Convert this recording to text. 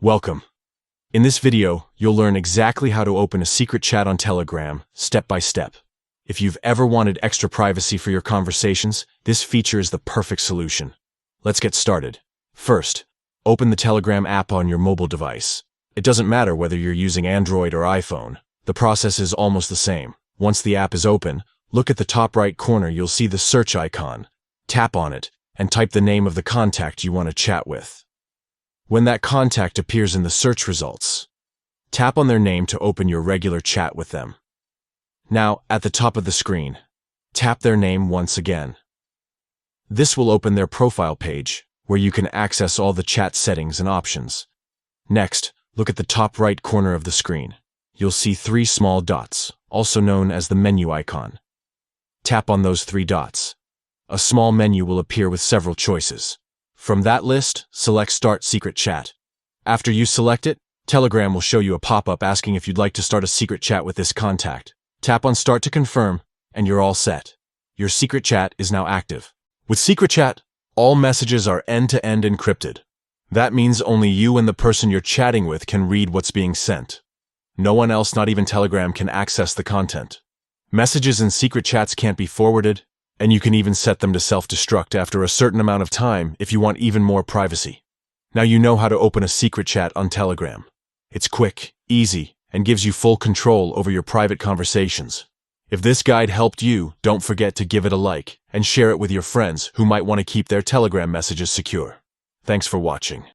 Welcome. In this video, you'll learn exactly how to open a secret chat on Telegram, step by step. If you've ever wanted extra privacy for your conversations, this feature is the perfect solution. Let's get started. First, open the Telegram app on your mobile device. It doesn't matter whether you're using Android or iPhone. The process is almost the same. Once the app is open, look at the top right corner. You'll see the search icon. Tap on it and type the name of the contact you want to chat with. When that contact appears in the search results, tap on their name to open your regular chat with them. Now, at the top of the screen, tap their name once again. This will open their profile page, where you can access all the chat settings and options. Next, look at the top right corner of the screen. You'll see 3 small dots, also known as the menu icon. Tap on those 3 dots. A small menu will appear with several choices. From that list, select Start Secret Chat. After you select it, Telegram will show you a pop-up asking if you'd like to start a secret chat with this contact. Tap on Start to confirm, and you're all set. Your secret chat is now active. With Secret Chat, all messages are end-to-end encrypted. That means only you and the person you're chatting with can read what's being sent. No one else, not even Telegram, can access the content. Messages in secret chats can't be forwarded, and you can even set them to self-destruct after a certain amount of time if you want even more privacy. Now you know how to open a secret chat on Telegram. It's quick, easy, and gives you full control over your private conversations. If this guide helped you, don't forget to give it a like and share it with your friends who might want to keep their Telegram messages secure. Thanks for watching.